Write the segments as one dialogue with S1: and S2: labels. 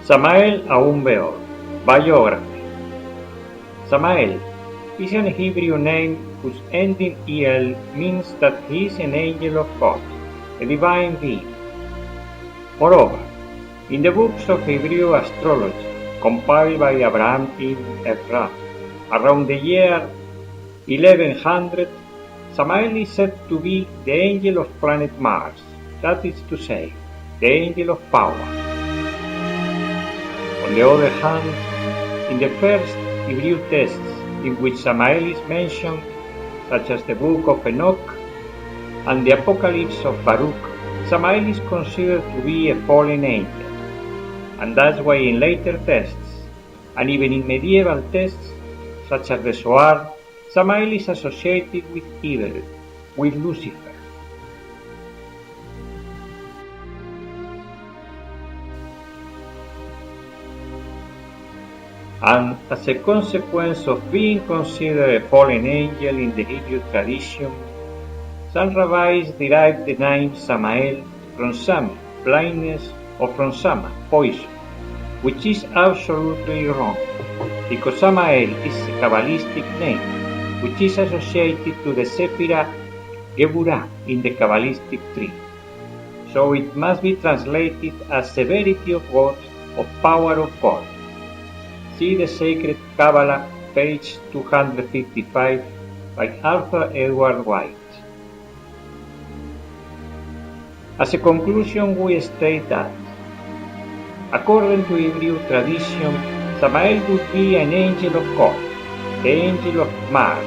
S1: Samael Aun Weor, Biography. Samael is an Hebrew name whose ending El means that he is an angel of God, a divine being. Moreover, in the books of Hebrew astrology compiled by Abraham ibn Ezra around the year 1100, Samael is said to be the angel of planet Mars, that is to say, the angel of power. On the other hand, in the first Hebrew texts in which Samael is mentioned, such as the Book of Enoch and the Apocalypse of Baruch, Samael is considered to be a fallen angel, and that's why in later texts, and even in medieval texts, such as the Zohar, Samael is associated with evil, with Lucifer. And as a consequence of being considered a fallen angel in the Hebrew tradition, some rabbis derive the name Samael from Sam, blindness, or from Sama, poison, which is absolutely wrong, because Samael is a Kabbalistic name, which is associated to the Sephirah Geburah in the Kabbalistic tree. So it must be translated as severity of God, or power of God. See the Sacred Kabbalah, page 255, by Arthur Edward White. As a conclusion, we state that, according to Hebrew tradition, Samael would be an angel of God, the angel of Mars.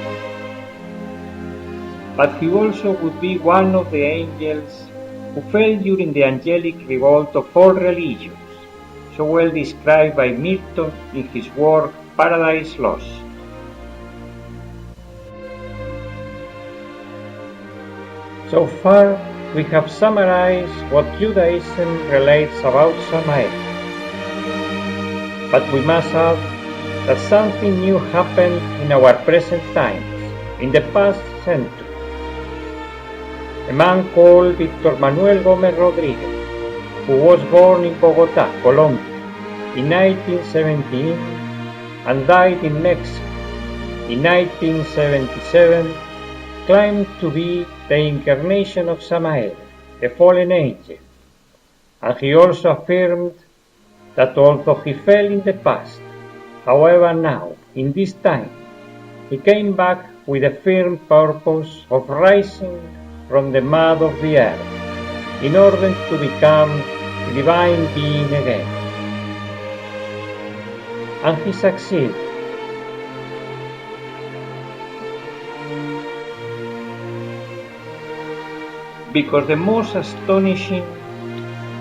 S1: But he also would be one of the angels who fell during the angelic revolt of all religions, so well described by Milton in his work Paradise Lost. So far, we have summarized what Judaism relates about Samael. But we must add that something new happened in our present times, in the past century. A man called Victor Manuel Gómez Rodríguez, who was born in Bogotá, Colombia, in 1917 and died in Mexico in 1977, claimed to be the incarnation of Samael, a fallen angel, and he also affirmed that although he fell in the past, however now, in this time, he came back with a firm purpose of rising from the mud of the earth in order to become a divine being again. And he succeeded. Because the most astonishing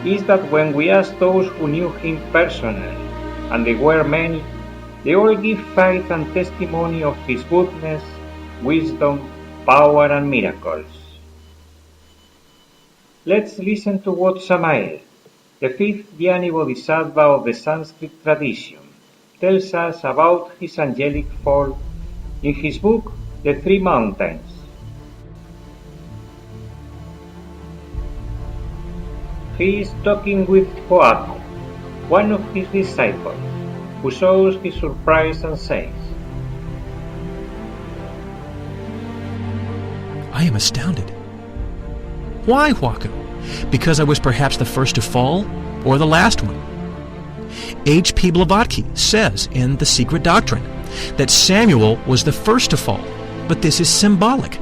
S1: is that when we ask those who knew him personally, and they were many, they all give faith and testimony of his goodness, wisdom, power, and miracles. Let's listen to what Samael, the fifth Jnani Bodhisattva of the Sanskrit tradition, tells us about his angelic fall in his book, The Three Mountains. He is talking with Hoako, one of his disciples, who shows his surprise and says,
S2: I am astounded. Why, Hoako? Because I was perhaps the first to fall, or the last one? H.P. Blavatsky says in The Secret Doctrine that Samuel was the first to fall, but this is symbolic.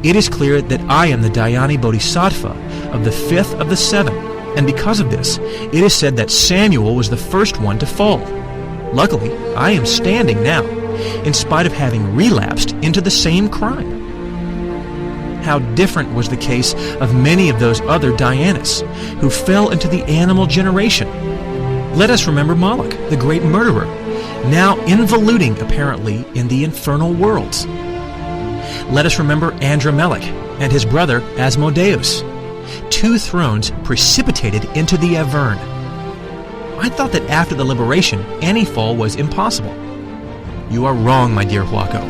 S2: It is clear that I am the Dhyani Bodhisattva of the fifth of the seven, and because of this, it is said that Samuel was the first one to fall. Luckily, I am standing now, in spite of having relapsed into the same crime. How different was the case of many of those other Dhyanis who fell into the animal generation. Let us remember Moloch, the great murderer, now involuting apparently in the infernal worlds. Let us remember Andromelech and his brother Asmodeus, two thrones precipitated into the Avern. I thought that after the liberation, any fall was impossible. You are wrong, my dear Hoako.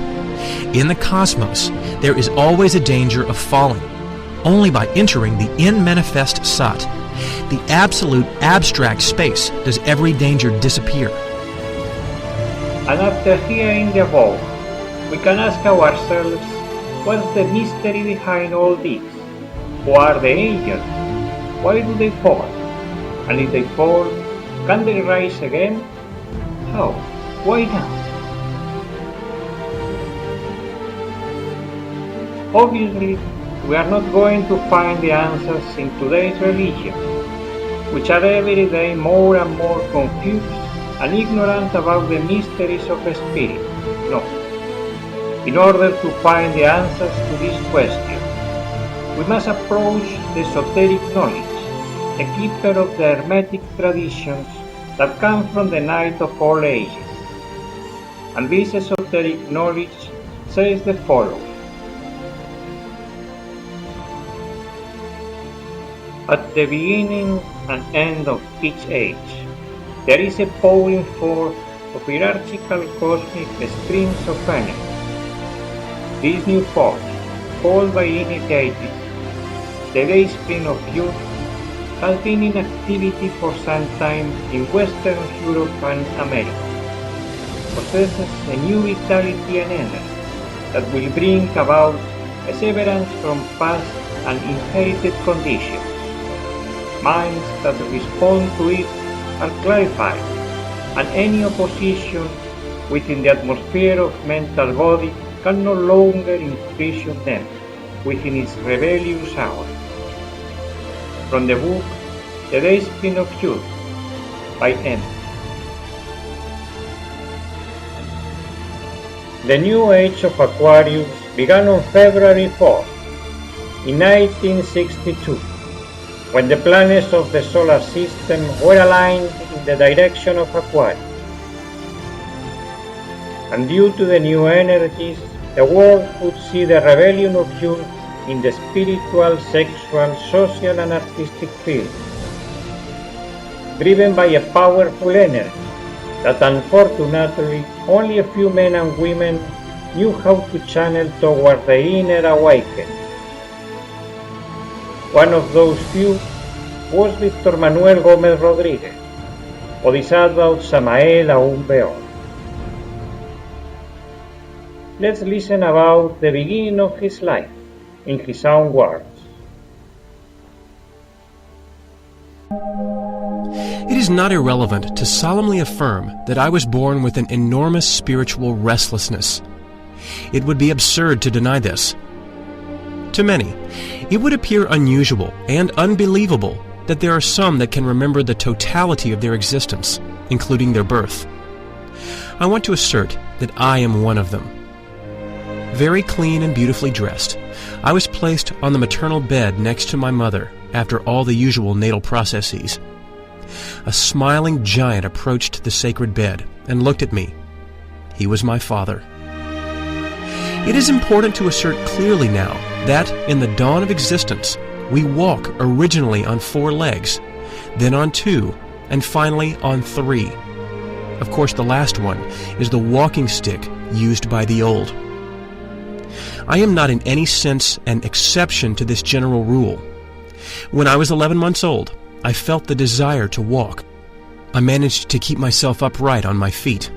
S2: In the cosmos, there is always a danger of falling. Only by entering the in-manifest Sat the absolute abstract space does every danger disappear.
S1: And after hearing the above, we can ask ourselves, what's the mystery behind all this? Who are the angels? Why do they fall? And if they fall, can they rise again? How? Why not? Obviously, we are not going to find the answers in today's religion, which are every day more and more confused and ignorant about the mysteries of the spirit. No. In order to find the answers to these questions, we must approach the esoteric knowledge, a keeper of the hermetic traditions that come from the night of all ages. And this esoteric knowledge says the following. At the beginning and end of each age, there is a pouring forth of hierarchical cosmic streams of energy. This new force, called by initiated the dayspring of youth, has been in activity for some time in Western Europe and America, possesses a new vitality and energy that will bring about a severance from past and inherited conditions. Minds that respond to it are clarified, and any opposition within the atmosphere of mental body can no longer imprison them within its rebellious hour. From the book The Dayspring of Youth by M. The new age of Aquarius began on February 4, in 1962, when the planets of the solar system were aligned in the direction of Aquarius. And due to the new energies, the world could see the rebellion of youth in the spiritual, sexual, social and artistic fields, driven by a powerful energy that unfortunately only a few men and women knew how to channel toward the inner awakening. One of those few was Victor Manuel Gómez Rodríguez, Bodhisattva Samael Aun Weor. Let's listen about the beginning of his life in his own words.
S2: It is not irrelevant to solemnly affirm that I was born with an enormous spiritual restlessness. It would be absurd to deny this. To many, it would appear unusual and unbelievable that there are some that can remember the totality of their existence, including their birth. I want to assert that I am one of them. Very clean and beautifully dressed, I was placed on the maternal bed next to my mother after all the usual natal processes. A smiling giant approached the sacred bed and looked at me. He was my father. It is important to assert clearly now that in the dawn of existence, we walk originally on 4 legs, then on 2, and finally on 3. Of course, the last one is the walking stick used by the old. I am not in any sense an exception to this general rule. When I was 11 months old, I felt the desire to walk. I managed to keep myself upright on my feet.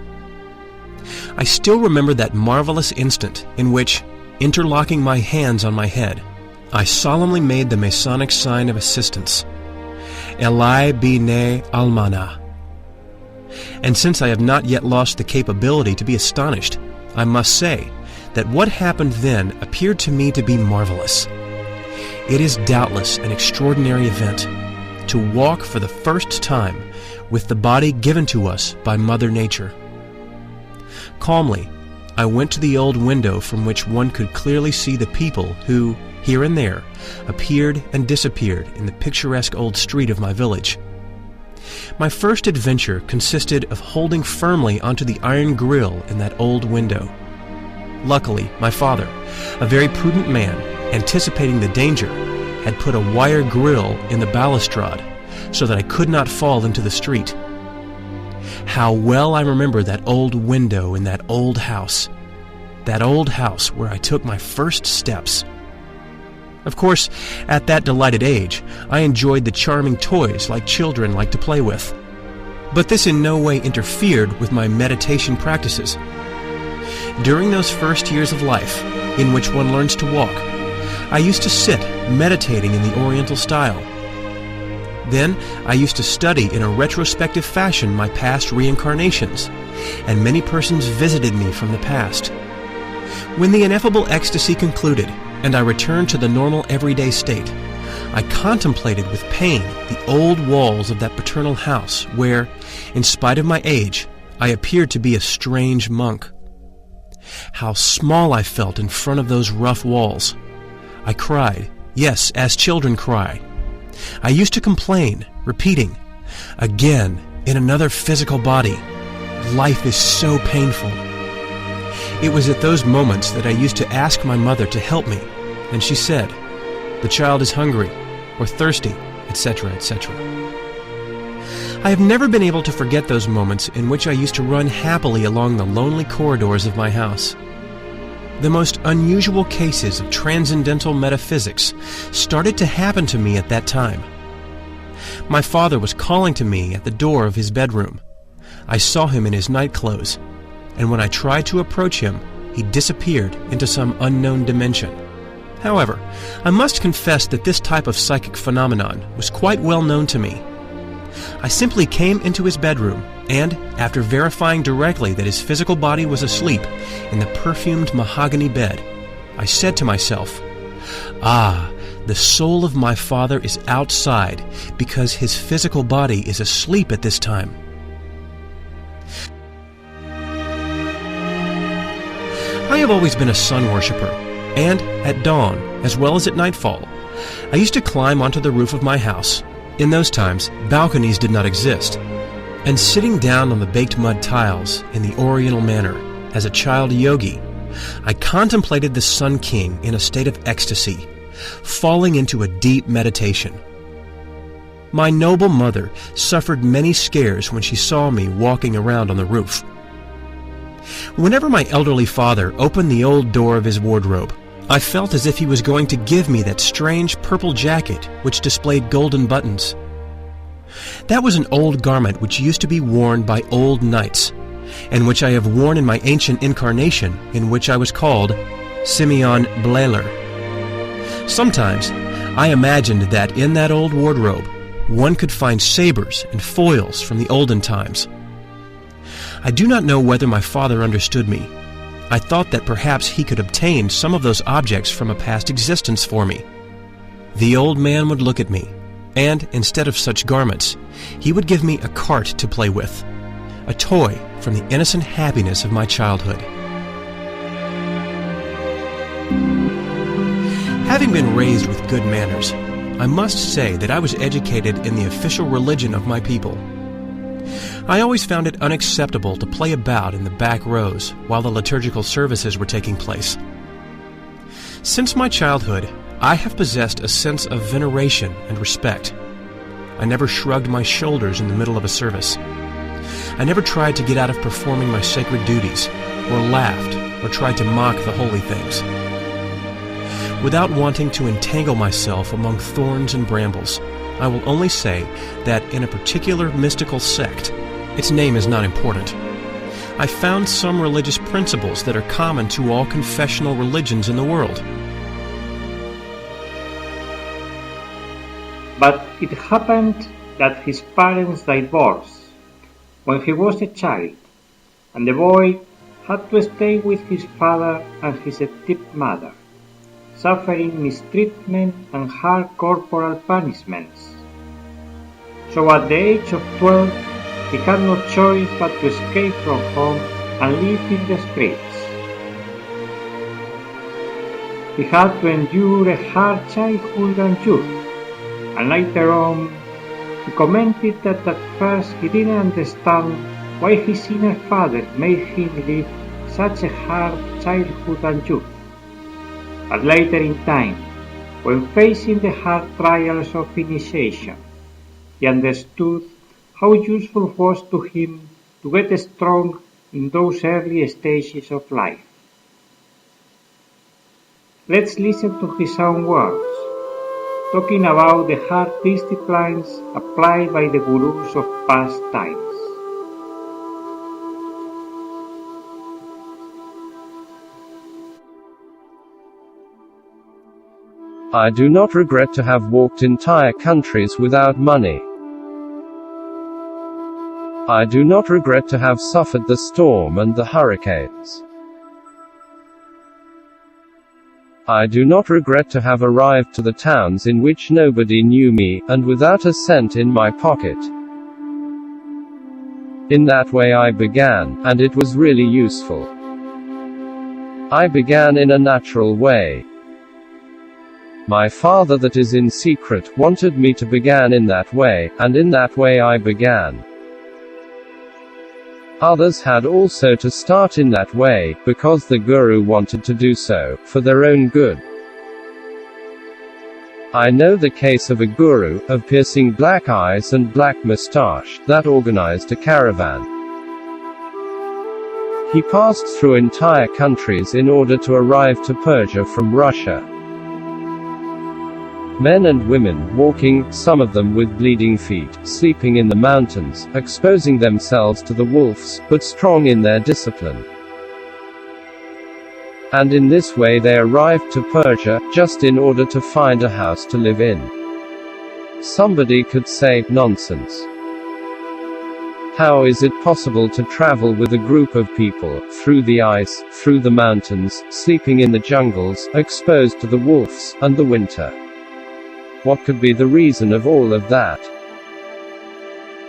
S2: I still remember that marvelous instant in which, interlocking my hands on my head, I solemnly made the Masonic sign of assistance, Elai B'nai Almana. And since I have not yet lost the capability to be astonished, I must say that what happened then appeared to me to be marvelous. It is doubtless an extraordinary event to walk for the first time with the body given to us by Mother Nature. Calmly, I went to the old window from which one could clearly see the people who, here and there, appeared and disappeared in the picturesque old street of my village. My first adventure consisted of holding firmly onto the iron grill in that old window. Luckily, my father, a very prudent man, anticipating the danger, had put a wire grill in the balustrade so that I could not fall into the street. How well I remember that old window in that old house where I took my first steps. Of course, at that delighted age, I enjoyed the charming toys like children like to play with. But this in no way interfered with my meditation practices. During those first years of life, in which one learns to walk, I used to sit meditating in the Oriental style. Then I used to study in a retrospective fashion my past reincarnations, and many persons visited me from the past. When the ineffable ecstasy concluded, and I returned to the normal everyday state, I contemplated with pain the old walls of that paternal house where, in spite of my age, I appeared to be a strange monk. How small I felt in front of those rough walls. I cried, yes, as children cry. I used to complain, repeating, again, in another physical body. Life is so painful. It was at those moments that I used to ask my mother to help me, and she said, "The child is hungry, or thirsty," etc., etc. I have never been able to forget those moments in which I used to run happily along the lonely corridors of my house. The most unusual cases of transcendental metaphysics started to happen to me at that time. My father was calling to me at the door of his bedroom. I saw him in his night clothes, and when I tried to approach him, he disappeared into some unknown dimension. However, I must confess that this type of psychic phenomenon was quite well known to me. I simply came into his bedroom, and, after verifying directly that his physical body was asleep in the perfumed mahogany bed, I said to myself, "Ah, the soul of my father is outside because his physical body is asleep at this time." I have always been a sun worshipper, and at dawn, as well as at nightfall, I used to climb onto the roof of my house. In those times, balconies did not exist, and sitting down on the baked mud tiles in the Oriental manner, as a child yogi, I contemplated the Sun King in a state of ecstasy, falling into a deep meditation. My noble mother suffered many scares when she saw me walking around on the roof. Whenever my elderly father opened the old door of his wardrobe, I felt as if he was going to give me that strange purple jacket which displayed golden buttons. That was an old garment which used to be worn by old knights, and which I have worn in my ancient incarnation, in which I was called Samael Aun Weor. Sometimes I imagined that in that old wardrobe one could find sabers and foils from the olden times. I do not know whether my father understood me. I thought that perhaps he could obtain some of those objects from a past existence for me. The old man would look at me, and instead of such garments, he would give me a cart to play with, a toy from the innocent happiness of my childhood. Having been raised with good manners, I must say that I was educated in the official religion of my people. I always found it unacceptable to play about in the back rows while the liturgical services were taking place. Since my childhood, I have possessed a sense of veneration and respect. I never shrugged my shoulders in the middle of a service. I never tried to get out of performing my sacred duties, or laughed, or tried to mock the holy things. Without wanting to entangle myself among thorns and brambles, I will only say that in a particular mystical sect, its name is not important, I found some religious principles that are common to all confessional religions in the world.
S1: But it happened that his parents divorced when he was a child, and the boy had to stay with his father and his stepmother, suffering mistreatment and hard corporal punishments. So at the age of 12, he had no choice but to escape from home and live in the streets. He had to endure a hard childhood and youth, and later on, he commented that at first he didn't understand why his sinner father made him live such a hard childhood and youth. But later in time, when facing the hard trials of initiation, he understood how useful it was to him to get strong in those early stages of life. Let's listen to his own words, talking about the hard disciplines applied by the gurus of past times.
S3: I do not regret to have walked entire countries without money. I do not regret to have suffered the storm and the hurricanes. I do not regret to have arrived to the towns in which nobody knew me, and without a cent in my pocket. In that way I began, and it was really useful. I began in a natural way. My Father that is in secret wanted me to begin in that way, and in that way I began. Others had also to start in that way, because the Guru wanted to do so, for their own good. I know the case of a Guru, of piercing black eyes and black moustache, that organized a caravan. He passed through entire countries in order to arrive to Persia from Russia. Men and women, walking, some of them with bleeding feet, sleeping in the mountains, exposing themselves to the wolves, but strong in their discipline. And in this way they arrived to Persia, just in order to find a house to live in. Somebody could say, nonsense. How is it possible to travel with a group of people, through the ice, through the mountains, sleeping in the jungles, exposed to the wolves, and the winter? What could be the reason of all of that?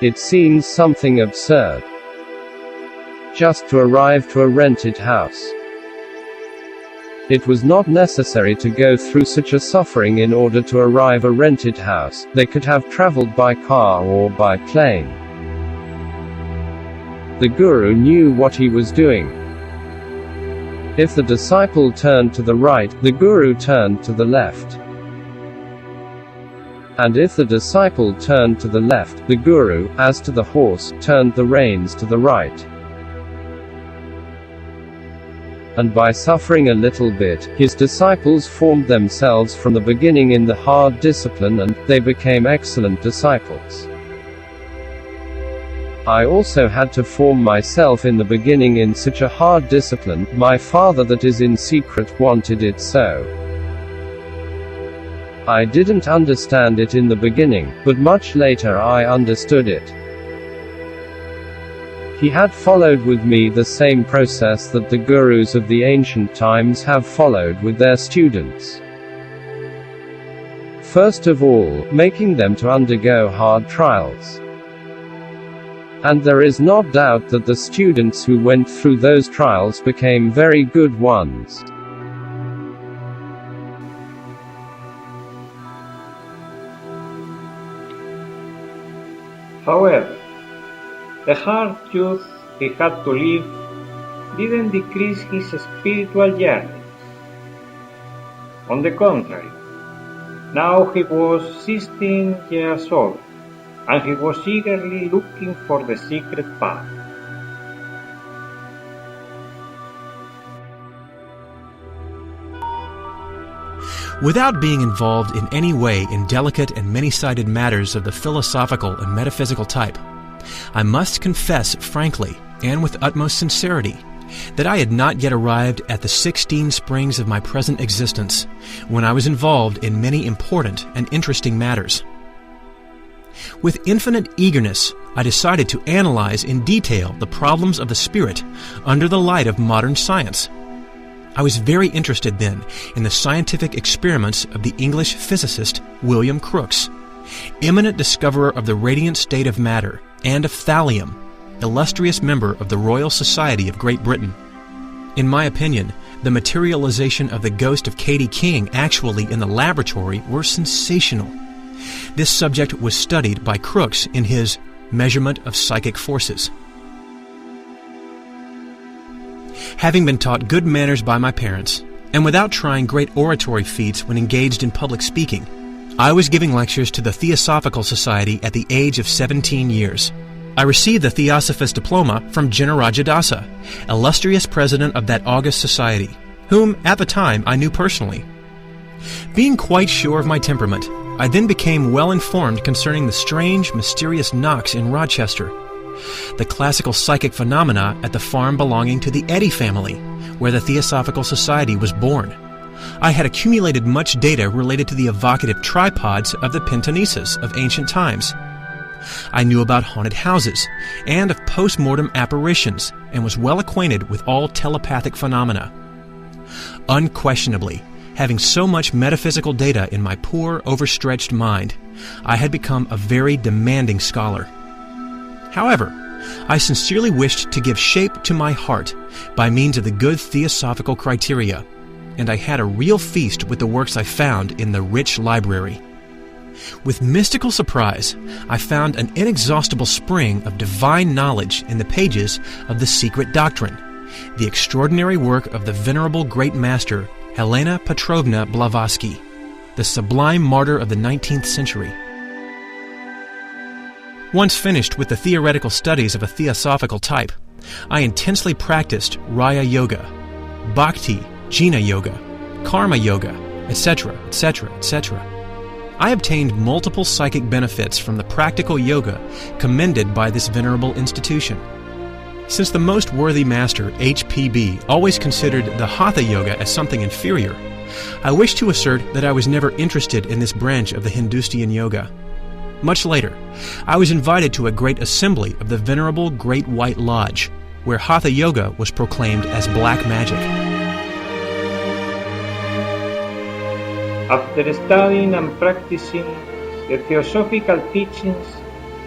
S3: It seems something absurd. Just to arrive to a rented house. It was not necessary to go through such a suffering in order to arrive a rented house. They could have traveled by car or by plane. The Guru knew what he was doing. If the disciple turned to the right, the Guru turned to the left. And if the disciple turned to the left, the Guru, as to the horse, turned the reins to the right. And by suffering a little bit, his disciples formed themselves from the beginning in the hard discipline, and they became excellent disciples. I also had to form myself in the beginning in such a hard discipline. My Father that is in secret wanted it so. I didn't understand it in the beginning, but much later I understood it. He had followed with me the same process that the gurus of the ancient times have followed with their students. First of all, making them to undergo hard trials. And there is no doubt that the students who went through those trials became very good ones.
S1: However, the hard youth he had to live didn't decrease his spiritual yearnings. On the contrary, now he was 16 years old, and he was eagerly looking for the secret path.
S2: Without being involved in any way in delicate and many-sided matters of the philosophical and metaphysical type, I must confess frankly, and with utmost sincerity, that I had not yet arrived at the 16 springs of my present existence, when I was involved in many important and interesting matters. With infinite eagerness, I decided to analyze in detail the problems of the spirit under the light of modern science. I was very interested then in the scientific experiments of the English physicist William Crookes, eminent discoverer of the radiant state of matter, and of thallium, illustrious member of the Royal Society of Great Britain. In my opinion, the materialization of the ghost of Katie King actually in the laboratory were sensational. This subject was studied by Crookes in his Measurement of Psychic Forces. Having been taught good manners by my parents, and without trying great oratory feats when engaged in public speaking, I was giving lectures to the Theosophical Society at the age of 17 years. I received the Theosophist diploma from Jinnarajadasa, illustrious president of that august society, whom at the time I knew personally. Being quite sure of my temperament, I then became well informed concerning the strange, mysterious knocks in Rochester, the classical psychic phenomena at the farm belonging to the Eddy family, where the Theosophical Society was born. I had accumulated much data related to the evocative tripods of the Pentanissas of ancient times. I knew about haunted houses and of post-mortem apparitions and was well acquainted with all telepathic phenomena. Unquestionably, having so much metaphysical data in my poor, overstretched mind, I had become a very demanding scholar. However, I sincerely wished to give shape to my heart by means of the good theosophical criteria, and I had a real feast with the works I found in the rich library. With mystical surprise, I found an inexhaustible spring of divine knowledge in the pages of the Secret Doctrine, the extraordinary work of the venerable great master Helena Petrovna Blavatsky, the sublime martyr of the 19th century. Once finished with the theoretical studies of a theosophical type, I intensely practiced Raya Yoga, Bhakti, Jnana Yoga, Karma Yoga, etc., etc., etc. I obtained multiple psychic benefits from the practical yoga commended by this venerable institution. Since the most worthy master, HPB, always considered the Hatha Yoga as something inferior, I wish to assert that I was never interested in this branch of the Hindustian yoga. Much later, I was invited to a great assembly of the venerable Great White Lodge, where Hatha Yoga was proclaimed as black magic.
S1: After studying and practicing the theosophical teachings,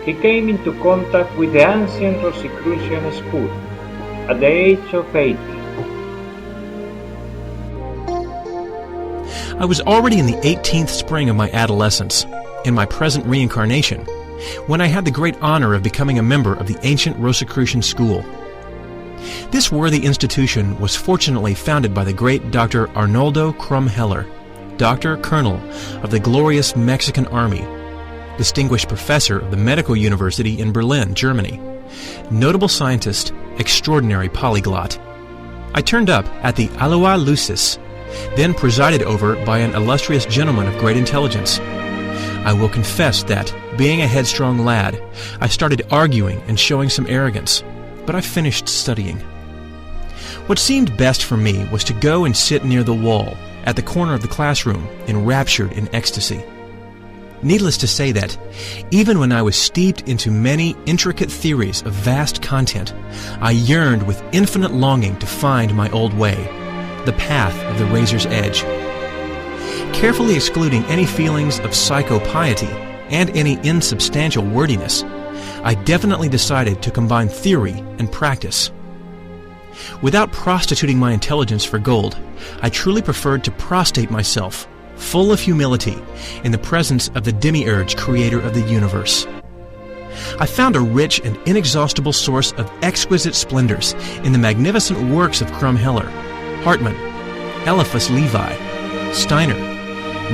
S1: he came into contact with the ancient Rosicrucian school at the age of 80.
S2: I was already in the 18th spring of my adolescence, in my present reincarnation, when I had the great honor of becoming a member of the ancient Rosicrucian school. This worthy institution was fortunately founded by the great Dr. Arnoldo Krumheller, Doctor Colonel of the glorious Mexican Army, distinguished professor of the Medical University in Berlin, Germany, notable scientist, extraordinary polyglot. I turned up at the Alua Lucis, then presided over by an illustrious gentleman of great intelligence. I will confess that, being a headstrong lad, I started arguing and showing some arrogance, but I finished studying. What seemed best for me was to go and sit near the wall, at the corner of the classroom, enraptured in ecstasy. Needless to say that, even when I was steeped into many intricate theories of vast content, I yearned with infinite longing to find my old way, the path of the razor's edge. Carefully excluding any feelings of psychopiety and any insubstantial wordiness, I definitely decided to combine theory and practice. Without prostituting my intelligence for gold, I truly preferred to prostrate myself, full of humility, in the presence of the demiurge creator of the universe. I found a rich and inexhaustible source of exquisite splendors in the magnificent works of Krumheller, Hartmann, Eliphas Levi, Steiner,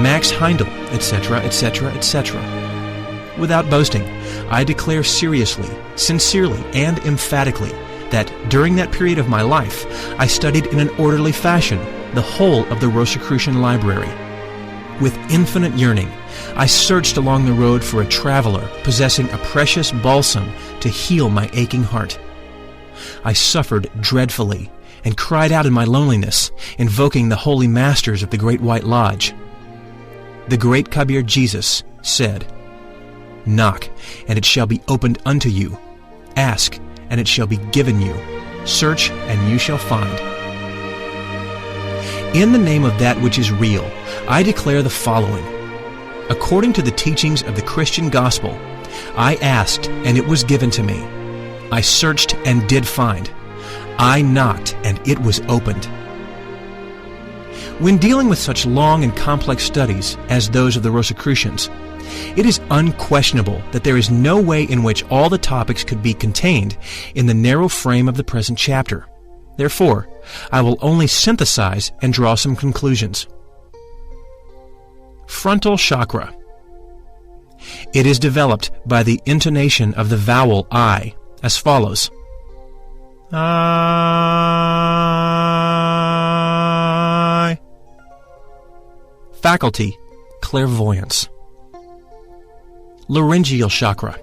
S2: Max Heindel, etc., etc., etc. Without boasting, I declare seriously, sincerely, and emphatically that during that period of my life, I studied in an orderly fashion the whole of the Rosicrucian library. With infinite yearning, I searched along the road for a traveler possessing a precious balsam to heal my aching heart. I suffered dreadfully and cried out in my loneliness, invoking the holy masters of the Great White Lodge. The great Kabir Jesus said, "Knock, and it shall be opened unto you. Ask, and it shall be given you. Search, and you shall find." In the name of that which is real, I declare the following. According to the teachings of the Christian gospel, I asked, and it was given to me. I searched and did find. I knocked, and it was opened. When dealing with such long and complex studies as those of the Rosicrucians, it is unquestionable that there is no way in which all the topics could be contained in the narrow frame of the present chapter. Therefore, I will only synthesize and draw some conclusions. Frontal chakra. It is developed by the intonation of the vowel I, as follows. Ah. Faculty, clairvoyance. Laryngeal chakra.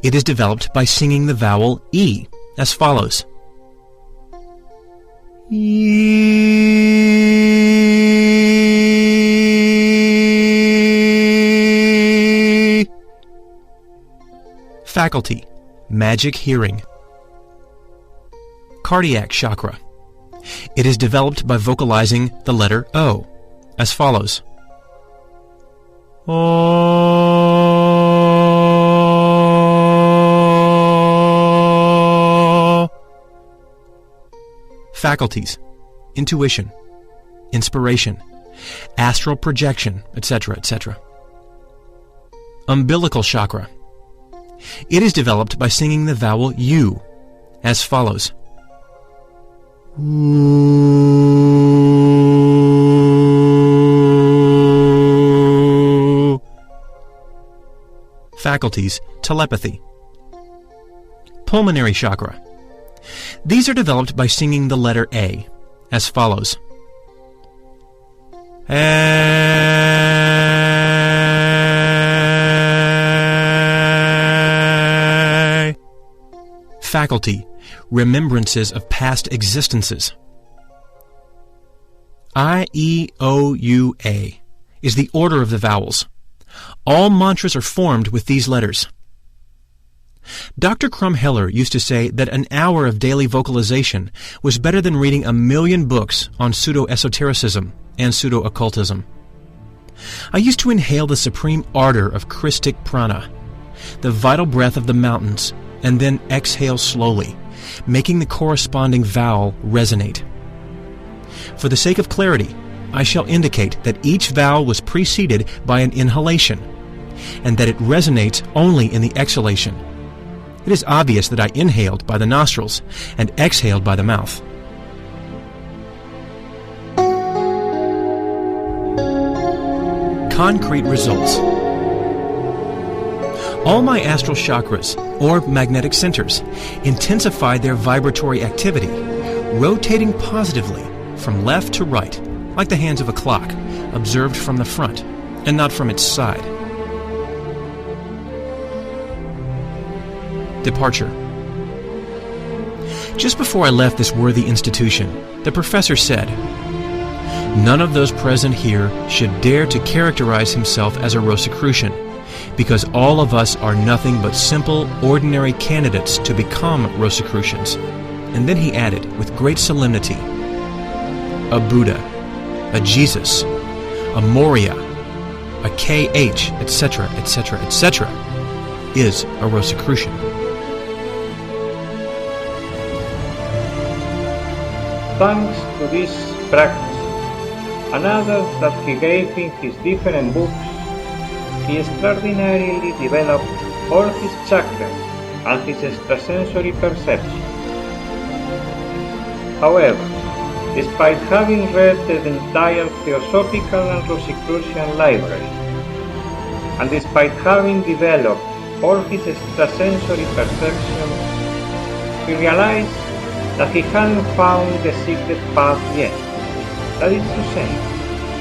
S2: It is developed by singing the vowel E as follows. E. Faculty, magic hearing. Cardiac chakra. It is developed by vocalizing the letter O as follows. O. Faculties, intuition, inspiration, astral projection, etc., etc. Umbilical chakra. It is developed by singing the vowel U as follows. Faculties, telepathy. Pulmonary chakra. These are developed by singing the letter A as follows. A. Faculty, remembrances of past existences. I-E-O-U-A is the order of the vowels. All mantras are formed with these letters. Dr. Krumheller used to say that an hour of daily vocalization was better than reading 1,000,000 books on pseudo-esotericism and pseudo-occultism. I used to inhale the supreme ardor of Christic prana, the vital breath of the mountains, and then exhale slowly, making the corresponding vowel resonate. For the sake of clarity, I shall indicate that each vowel was preceded by an inhalation, and that it resonates only in the exhalation. It is obvious that I inhaled by the nostrils and exhaled by the mouth. Concrete results. All my astral chakras, or magnetic centers, intensified their vibratory activity, rotating positively from left to right, like the hands of a clock, observed from the front, and not from its side. Departure. Just before I left this worthy institution, the professor said, "None of those present here should dare to characterize himself as a Rosicrucian, because all of us are nothing but simple, ordinary candidates to become Rosicrucians." And then he added, with great solemnity, "A Buddha, a Jesus, a Moria, a KH, etc., etc., etc., is a Rosicrucian."
S1: Thanks to this practice and others that he gave in his different books, he extraordinarily developed all his chakras and his extrasensory perception. However, despite having read the entire Theosophical and Rosicrucian library, and despite having developed all his extrasensory perception, he realized that he hadn't found the secret path yet. That is to say,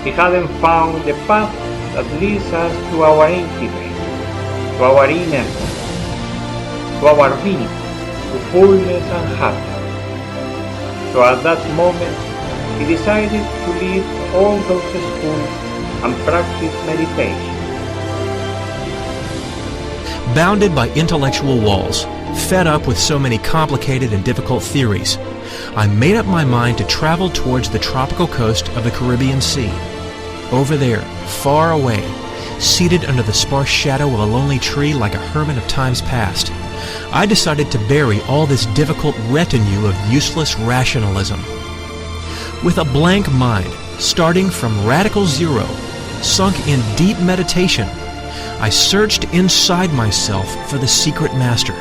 S1: he hadn't found the path that leads us to our intimate, to our inner, to our being, to fullness and happiness. So at that moment, he decided to leave all those schools and practice meditation.
S2: Bounded by intellectual walls, fed up with so many complicated and difficult theories, I made up my mind to travel towards the tropical coast of the Caribbean Sea. Over there, far away, seated under the sparse shadow of a lonely tree like a hermit of times past, I decided to bury all this difficult retinue of useless rationalism. With a blank mind, starting from radical zero, sunk in deep meditation, I searched inside myself for the secret master.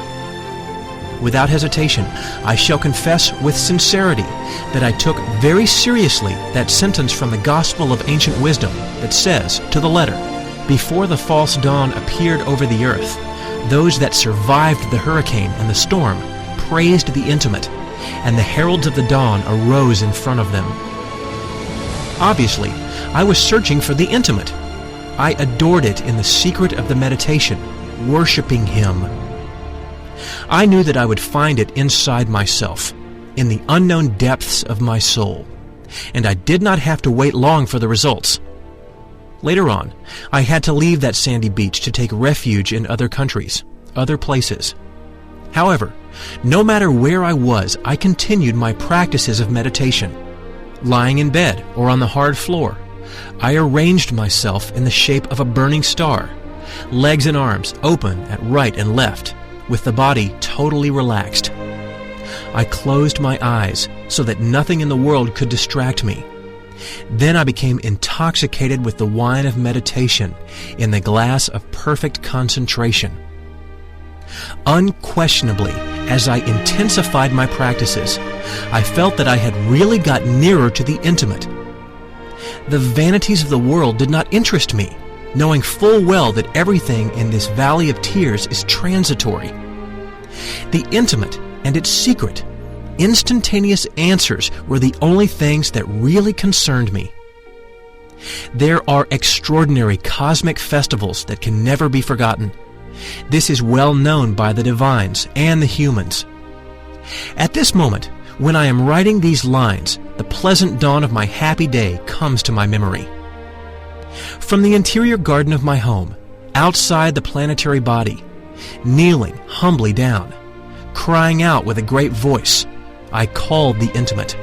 S2: Without hesitation, I shall confess with sincerity that I took very seriously that sentence from the Gospel of Ancient Wisdom that says, to the letter, "Before the false dawn appeared over the earth, those that survived the hurricane and the storm praised the intimate, and the heralds of the dawn arose in front of them." Obviously, I was searching for the intimate. I adored it in the secret of the meditation, worshiping Him. I knew that I would find it inside myself, in the unknown depths of my soul, and I did not have to wait long for the results. Later on, I had to leave that sandy beach to take refuge in other countries, other places. However, no matter where I was, I continued my practices of meditation. Lying in bed or on the hard floor, I arranged myself in the shape of a burning star, legs and arms open at right and left, with the body totally relaxed. I closed my eyes so that nothing in the world could distract me. Then I became intoxicated with the wine of meditation in the glass of perfect concentration. Unquestionably, as I intensified my practices, I felt that I had really got nearer to the intimate. The vanities of the world did not interest me, knowing full well that everything in this valley of tears is transitory. The intimate and its secret, instantaneous answers were the only things that really concerned me. There are extraordinary cosmic festivals that can never be forgotten. This is well known by the divines and the humans. At this moment, when I am writing these lines, the pleasant dawn of my happy day comes to my memory. From the interior garden of my home, outside the planetary body, kneeling humbly down, crying out with a great voice, I called the intimate.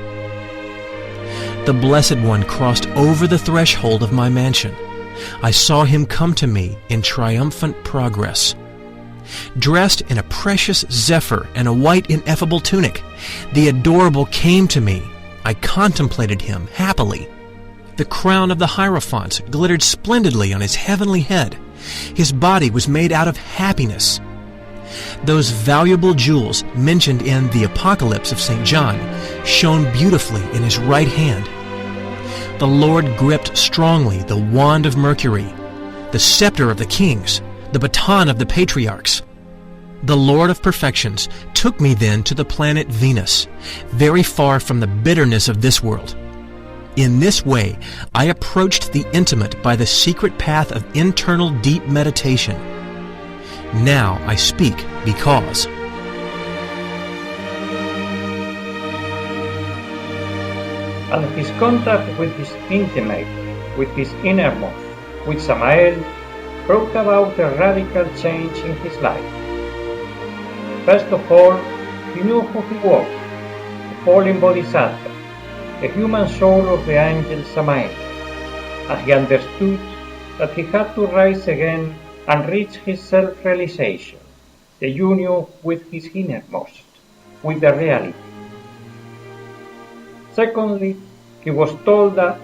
S2: The Blessed One crossed over the threshold of my mansion. I saw Him come to me in triumphant progress. Dressed in a precious zephyr and a white ineffable tunic, the Adorable came to me. I contemplated Him happily. The crown of the Hierophants glittered splendidly on His heavenly head. His body was made out of happiness. Those valuable jewels mentioned in the Apocalypse of St. John shone beautifully in His right hand. The Lord gripped strongly the wand of Mercury, the scepter of the kings, the baton of the patriarchs. The Lord of perfections took me then to the planet Venus, very far from the bitterness of this world. In this way, I approached the intimate by the secret path of internal deep meditation. Now I speak because.
S1: And his contact with his intimate, with his innermost, with Samael, brought about a radical change in his life. First of all, he knew who he was, a fallen bodhisattva, a human soul of the angel Samael, and he understood that he had to rise again and reach his self-realization, the union with his innermost, with the reality. Secondly, he was told that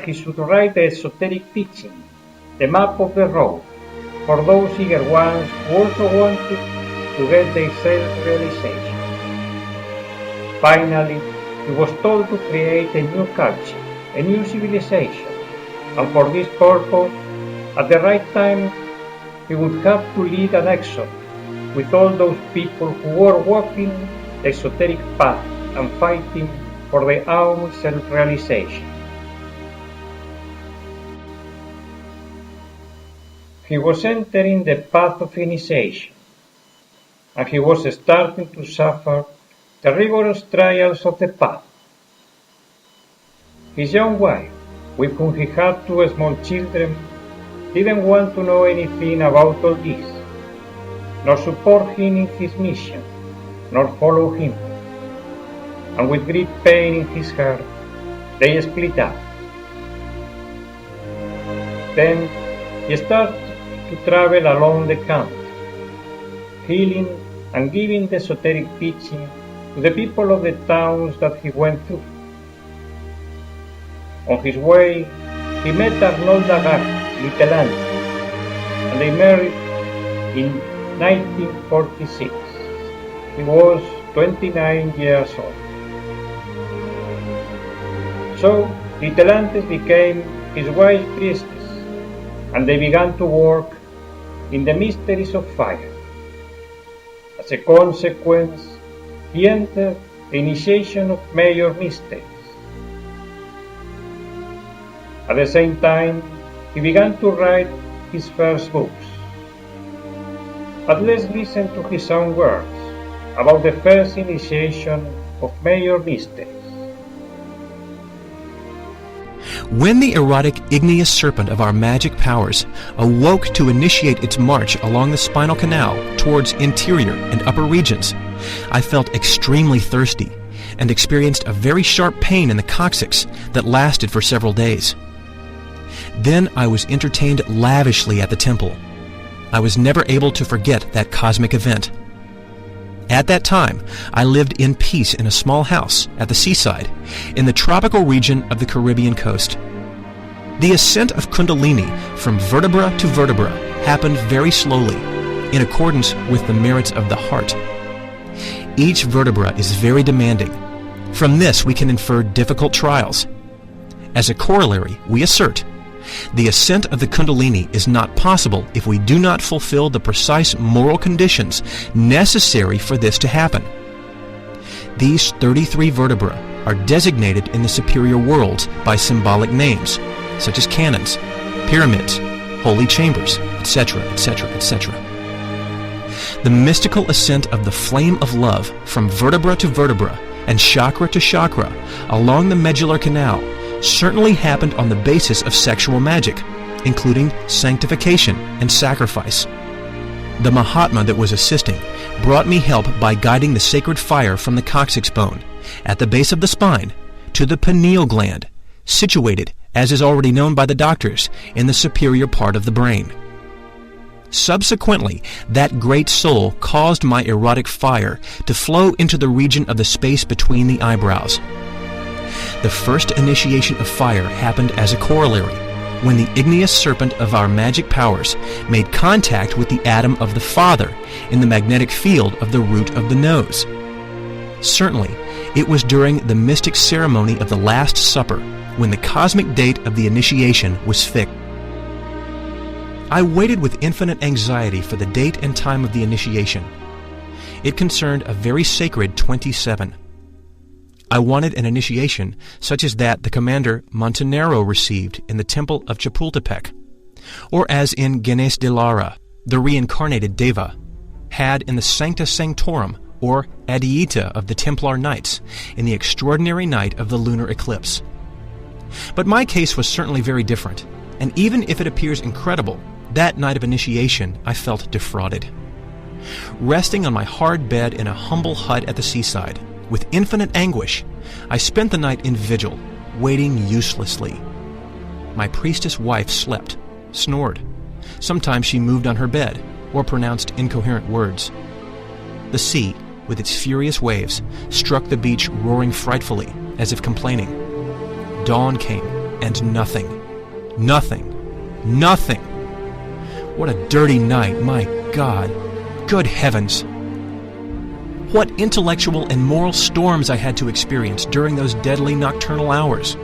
S1: he should write the esoteric teaching, the map of the road, for those eager ones who also wanted to get their self-realization. Finally, he was told to create a new culture, a new civilization, and for this purpose, at the right time, he would have to lead an exodus with all those people who were walking the esoteric path and fighting for their own self-realization. He was entering the path of initiation, and he was starting to suffer the rigorous trials of the path. His young wife, with whom he had two small children, didn't want to know anything about all this, nor support him in his mission, nor follow him. And with great pain in his heart, they split up. Then he started to travel along the country, healing and giving the esoteric teaching to the people of the towns that he went through. On his way, he met Arnolda Gar, Little Auntie, and they married in 1946. He was 29 years old. So, Little Auntie became his wise priestess, and they began to work in the mysteries of fire. As a consequence, he entered the initiation of major mysteries. At the same time, he began to write his first books. But let's listen to his own words about the first initiation of major mystics.
S2: When the erotic igneous serpent of our magic powers awoke to initiate its march along the spinal canal towards interior and upper regions, I felt extremely thirsty and experienced a very sharp pain in the coccyx that lasted for several days. Then I was entertained lavishly at the temple. I was never able to forget that cosmic event. At that time, I lived in peace in a small house at the seaside in the tropical region of the Caribbean coast. The ascent of Kundalini from vertebra to vertebra happened very slowly, in accordance with the merits of the heart. Each vertebra is very demanding. From this we can infer difficult trials. As a corollary, we assert, the ascent of the Kundalini is not possible if we do not fulfill the precise moral conditions necessary for this to happen. These 33 vertebrae are designated in the superior worlds by symbolic names, such as cannons, pyramids, holy chambers, etc., etc., etc. The mystical ascent of the flame of love from vertebra to vertebra and chakra to chakra along the medullar canal certainly happened on the basis of sexual magic, including sanctification and sacrifice. The Mahatma that was assisting brought me help by guiding the sacred fire from the coccyx bone, at the base of the spine, to the pineal gland, situated, as is already known by the doctors, in the superior part of the brain. Subsequently, that great soul caused my erotic fire to flow into the region of the space between the eyebrows. The first initiation of fire happened as a corollary, when the igneous serpent of our magic powers made contact with the atom of the Father in the magnetic field of the root of the nose. Certainly, it was during the mystic ceremony of the Last Supper when the cosmic date of the initiation was fixed. I waited with infinite anxiety for the date and time of the initiation. It concerned a very sacred 27. I wanted an initiation such as that the commander Montenero received in the temple of Chapultepec, or as in Ganes de Lara, the reincarnated Deva, had in the Sancta Sanctorum, or Adieta of the Templar Knights, in the extraordinary night of the lunar eclipse. But my case was certainly very different, and even if it appears incredible, that night of initiation I felt defrauded. Resting on my hard bed in a humble hut at the seaside, with infinite anguish, I spent the night in vigil, waiting uselessly. My priestess wife slept, snored. Sometimes she moved on her bed, or pronounced incoherent words. The sea, with its furious waves, struck the beach roaring frightfully, as if complaining. Dawn came, and nothing. Nothing. Nothing! What a dirty night, my God! Good heavens! What intellectual and moral storms I had to experience during those deadly nocturnal hours.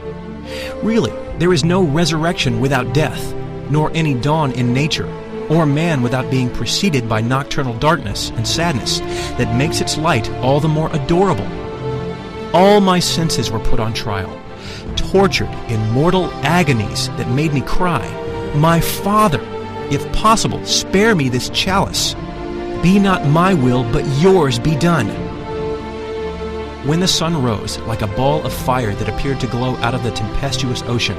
S2: Really, there is no resurrection without death, nor any dawn in nature, or man without being preceded by nocturnal darkness and sadness that makes its light all the more adorable. All my senses were put on trial, tortured in mortal agonies that made me cry, "My Father, if possible, spare me this chalice. Be not my will, but yours be done." When the sun rose like a ball of fire that appeared to glow out of the tempestuous ocean,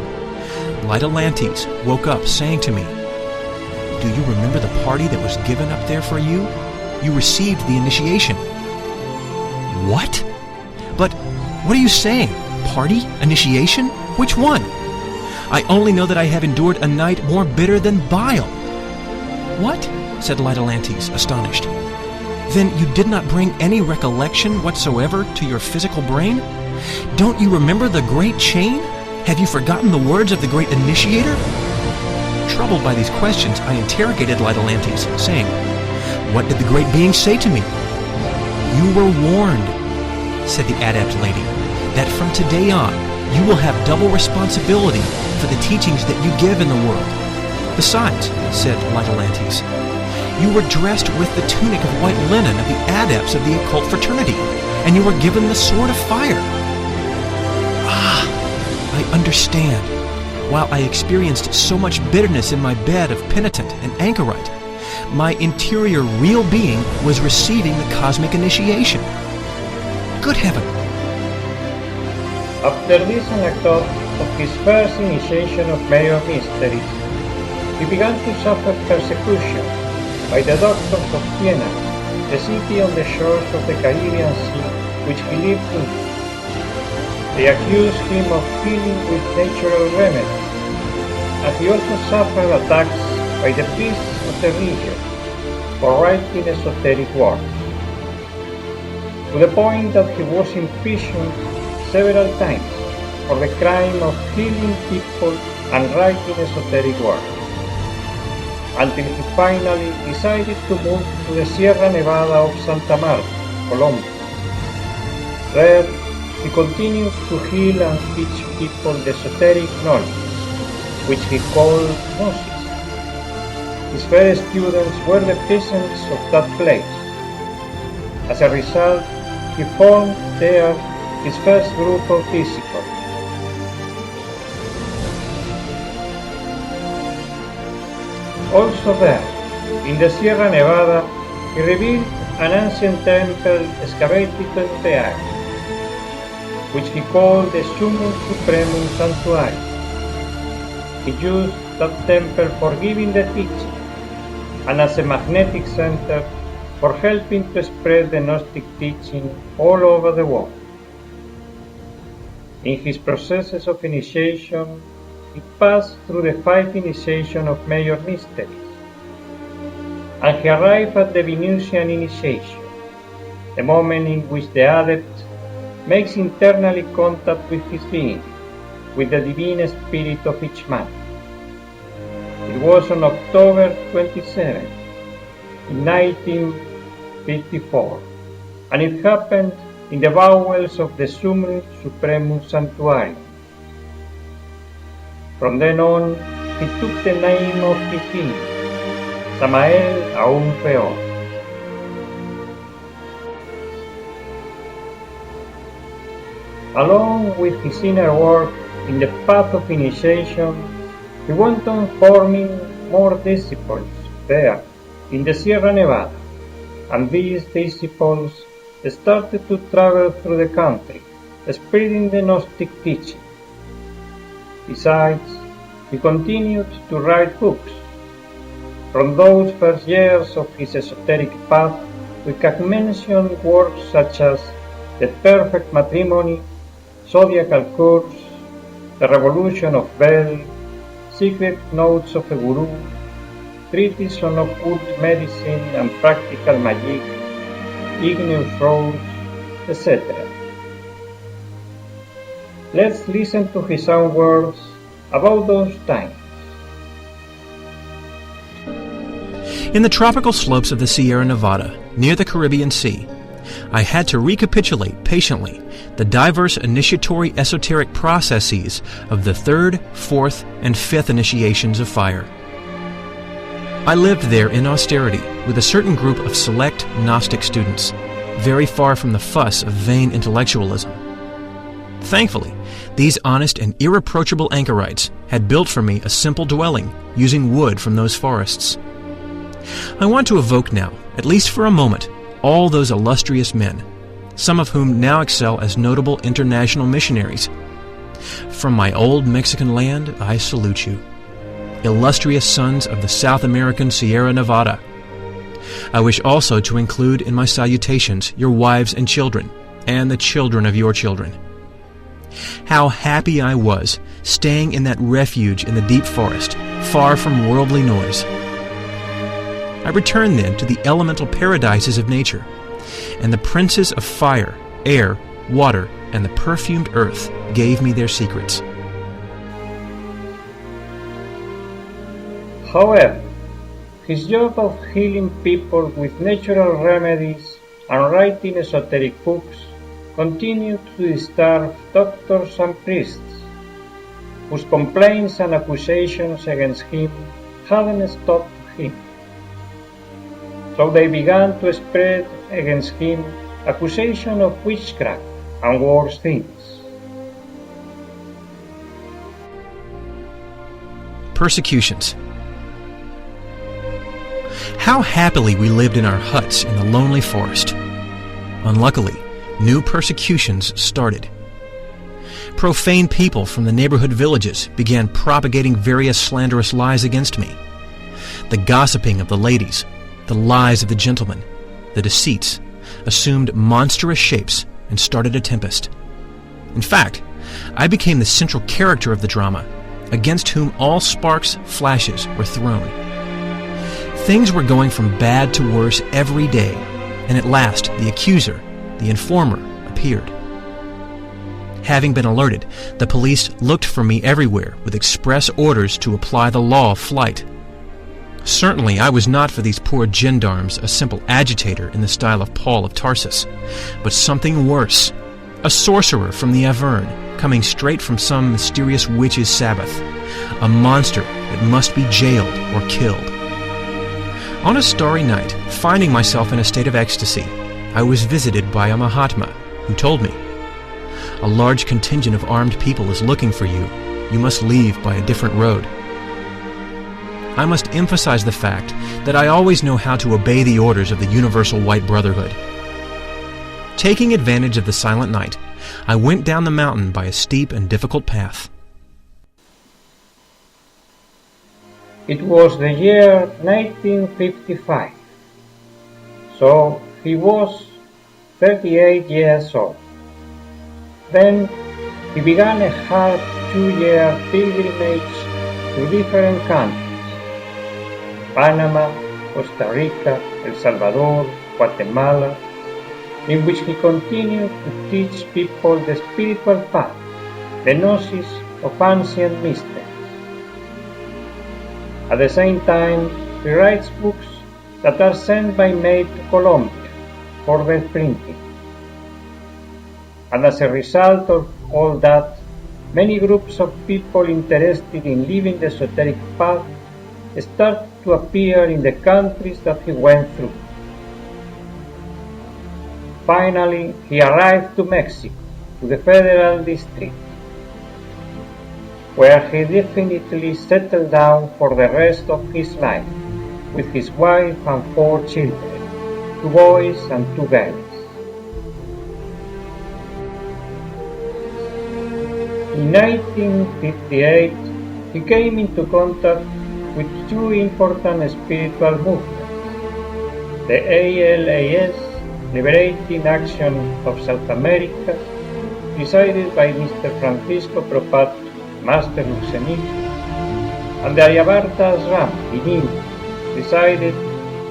S2: Lytolantes woke up saying to me, "Do you remember the party that was given up there for you? You received the initiation." "What? But what are you saying? Party? Initiation? Which one? I only know that I have endured a night more bitter than bile." "What?" said Lytolantes, astonished. "Then you did not bring any recollection whatsoever to your physical brain? Don't you remember the great chain? Have you forgotten the words of the great initiator?" Troubled by these questions, I interrogated Lytolantes, saying, "What did the great being say to me?" "You were warned," said the adept lady, "that from today on you will have double responsibility for the teachings that you give in the world. Besides," said Lytolantes, "you were dressed with the tunic of white linen of the adepts of the occult fraternity, and you were given the sword of fire." "Ah, I understand. while I experienced so much bitterness in my bed of penitent and anchorite, my interior real being was receiving the cosmic initiation. Good heaven!
S1: After this anecdote of his first initiation of major mysteries, he began to suffer persecution by the doctors of Siena, the city on the shores of the Caribbean Sea which he lived in. They accused him of healing with natural remedies, and he also suffered attacks by the priests of the region for writing esoteric works, to the point that he was imprisoned several times for the crime of healing people and writing esoteric works, until he finally decided to move to the Sierra Nevada of Santa Marta, Colombia. There, he continued to heal and teach people the esoteric knowledge, which he called Gnosis. His first students were the peasants of that place. As a result, he formed there his first group of disciples. Also there, in the Sierra Nevada, he rebuilt an ancient temple excavated in the earth, which he called the Summum Supremum Sanctuary. He used that temple for giving the teaching, and as a magnetic center for helping to spread the Gnostic teaching all over the world. In his processes of initiation, he passed through the 5 initiations of major mysteries, and he arrived at the Venusian initiation, the moment in which the adept makes internally contact with his being, with the divine spirit of each man. It was on October 27, in 1954, and it happened in the bowels of the Summum Supremum Sanctuary. From then on, he took the name of his being, Samael Aun Weor. Along with his inner work in the path of initiation, he went on forming more disciples there in the Sierra Nevada, and these disciples started to travel through the country, spreading the Gnostic teaching. Besides, he continued to write books. From those first years of his esoteric path, we can mention works such as The Perfect Matrimony, Zodiacal Curse, The Revolution of Bell, Secret Notes of a Guru, Treatise on Occult Medicine and Practical Magic, Igneous Rose, etc. Let's listen to his own words about those times.
S2: In the tropical slopes of the Sierra Nevada, near the Caribbean Sea, I had to recapitulate patiently the diverse initiatory esoteric processes of the 3rd, 4th, and 5th initiations of fire. I lived there in austerity with a certain group of select Gnostic students, very far from the fuss of vain intellectualism. Thankfully, these honest and irreproachable anchorites had built for me a simple dwelling using wood from those forests. I want to evoke now, at least for a moment, all those illustrious men, some of whom now excel as notable international missionaries. From my old Mexican land, I salute you, illustrious sons of the South American Sierra Nevada. I wish also to include in my salutations your wives and children, and the children of your children. How happy I was staying in that refuge in the deep forest, far from worldly noise. I returned then to the elemental paradises of nature, and the princes of fire, air, water, and the perfumed earth gave me their secrets.
S1: However, his job of healing people with natural remedies and writing esoteric books continued to disturb doctors and priests, whose complaints and accusations against him hadn't stopped him. So they began to spread against him accusations of witchcraft and worse things.
S2: Persecutions. How happily we lived in our huts in the lonely forest. Unluckily, new persecutions started. Profane people from the neighborhood villages began propagating various slanderous lies against me. The gossiping of the ladies, the lies of the gentlemen, the deceits, assumed monstrous shapes and started a tempest. In fact, I became the central character of the drama, against whom all sparks' flashes were thrown. Things were going from bad to worse every day, and at last the accuser, the informer, appeared. Having been alerted, the police looked for me everywhere with express orders to apply the law of flight. Certainly I was not for these poor gendarmes a simple agitator in the style of Paul of Tarsus, but something worse, a sorcerer from the Averne, coming straight from some mysterious witch's sabbath, a monster that must be jailed or killed. On a starry night, finding myself in a state of ecstasy, I was visited by a Mahatma who told me, "A large contingent of armed people is looking for you. You must leave by a different road." I must emphasize the fact that I always know how to obey the orders of the Universal White Brotherhood. Taking advantage of the silent night, I went down the mountain by a steep and difficult path.
S1: It was the year 1955, so he was 38 years old. Then he began a hard 2-year pilgrimage to different countries: Panama, Costa Rica, El Salvador, Guatemala, in which he continued to teach people the spiritual path, the gnosis of ancient mysteries. At the same time, he writes books that are sent by mail to Colombia for their printing. And as a result of all that, many groups of people interested in living the esoteric path start to appear in the countries that he went through. Finally, he arrived to Mexico, to the Federal District, where he definitely settled down for the rest of his life, with his wife and 4 children, 2 boys and 2 girls. In 1958, he came into contact with 2 important spiritual movements: the ALAS, Liberating Action of South America, presided by Mr. Francisco Propato, Master Luxemil, and the Aryavarta Ashram in India, presided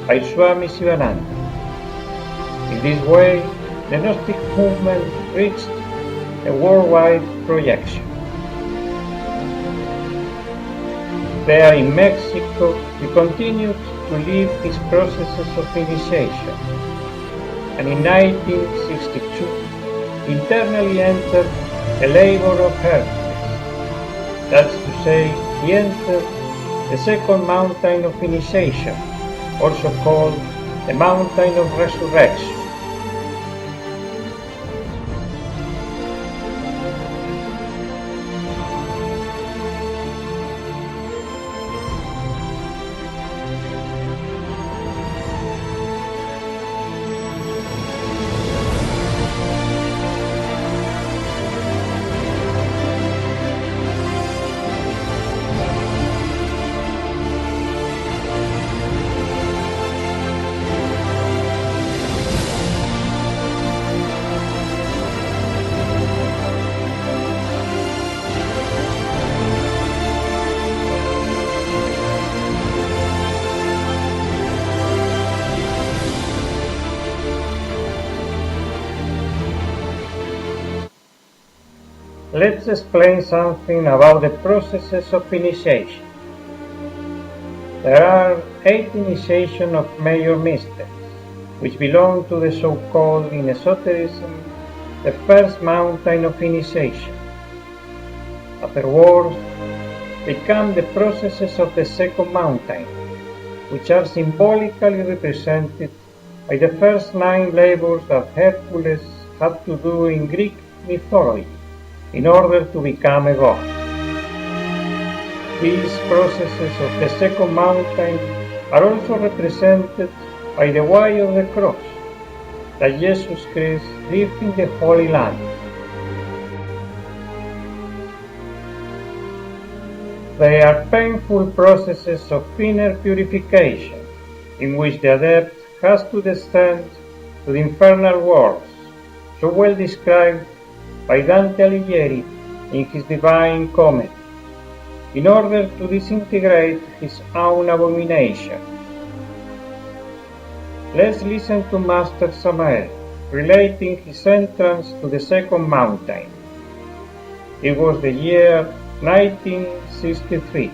S1: by Swami Sivananda. In this way, the Gnostic movement reached a worldwide projection. There in Mexico, he continued to live his processes of initiation, and in 1962 internally entered a labor of Hercules. That's to say, he entered the second mountain of initiation, also called the mountain of resurrection. Let's explain something about the processes of initiation. There are 8 initiations of major mysteries, which belong to the so-called, in esotericism, the first mountain of initiation. Afterwards, they come the processes of the second mountain, which are symbolically represented by the first 9 labors that Hercules had to do in Greek mythology in order to become a god. These processes of the second mountain are also represented by the way of the cross that Jesus Christ lived in the Holy Land. They are painful processes of inner purification in which the adept has to descend to the infernal worlds, so well described by Dante Alighieri in his Divine Comedy, in order to disintegrate his own abomination. Let's listen to Master Samael relating his entrance to the second mountain. It was the year 1963.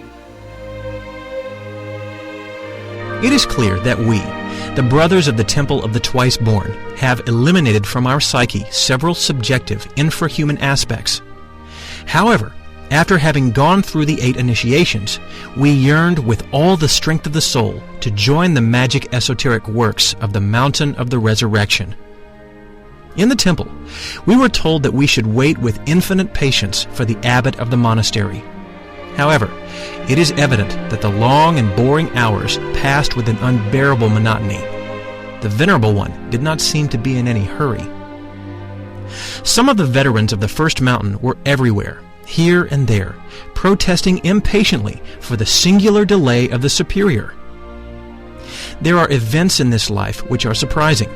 S2: It is clear that we, the brothers of the Temple of the Twice Born, have eliminated from our psyche several subjective, infrahuman aspects. However, after having gone through the 8 initiations, we yearned with all the strength of the soul to join the magic esoteric works of the Mountain of the Resurrection. In the temple, we were told that we should wait with infinite patience for the abbot of the monastery. However, it is evident that the long and boring hours passed with an unbearable monotony. The Venerable One did not seem to be in any hurry. Some of the veterans of the first mountain were everywhere, here and there, protesting impatiently for the singular delay of the superior. There are events in this life which are surprising,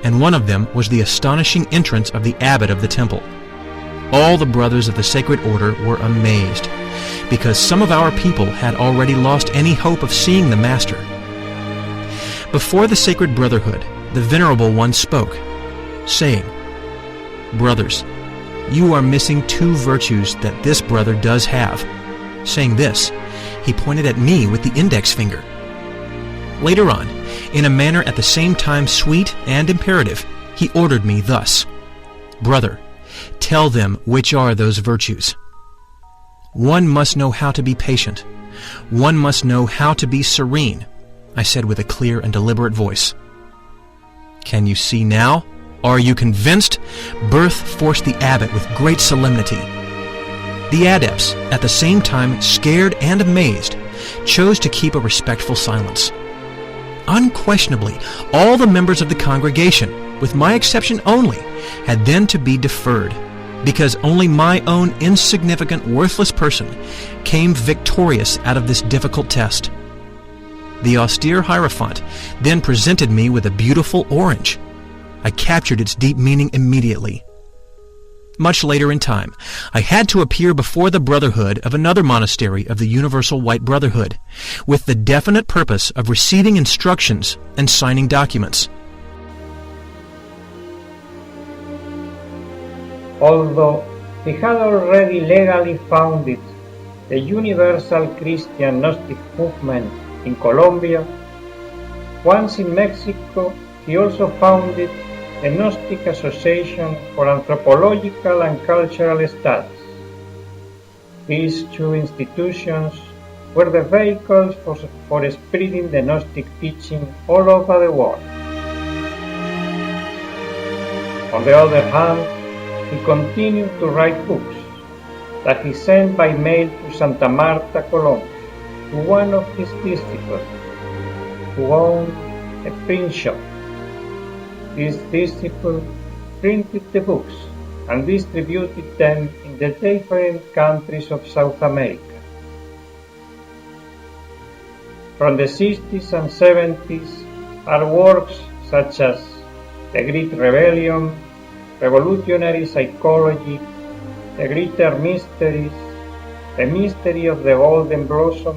S2: and one of them was the astonishing entrance of the abbot of the temple. All the brothers of the Sacred Order were amazed, because some of our people had already lost any hope of seeing the Master. Before the Sacred Brotherhood, the Venerable One spoke, saying, "Brothers, you are missing 2 virtues that this brother does have." Saying this, he pointed at me with the index finger. Later on, in a manner at the same time sweet and imperative, he ordered me thus, "Brother, tell them which are those virtues." "One must know how to be patient. One must know how to be serene," I said with a clear and deliberate voice. "Can you see now? Are you convinced?" Birth forced the abbot with great solemnity. The adepts, at the same time scared and amazed, chose to keep a respectful silence. Unquestionably, all the members of the congregation, with my exception only, had then to be deferred, because only my own insignificant, worthless person came victorious out of this difficult test. The austere Hierophant then presented me with a beautiful orange. I captured its deep meaning immediately. Much later in time, I had to appear before the Brotherhood of another monastery of the Universal White Brotherhood, with the definite purpose of receiving instructions and signing documents.
S1: Although he had already legally founded the Universal Christian Gnostic Movement in Colombia, once in Mexico he also founded the Gnostic Association for Anthropological and Cultural Studies. These 2 institutions were the vehicles for spreading the Gnostic teaching all over the world. On the other hand, he continued to write books that he sent by mail to Santa Marta, Colombia, to one of his disciples, who owned a print shop. This disciple printed the books and distributed them in the different countries of South America. From the 60s and 70s are works such as The Great Rebellion, Revolutionary Psychology, The Greater Mysteries, The Mystery of the Golden Blossom,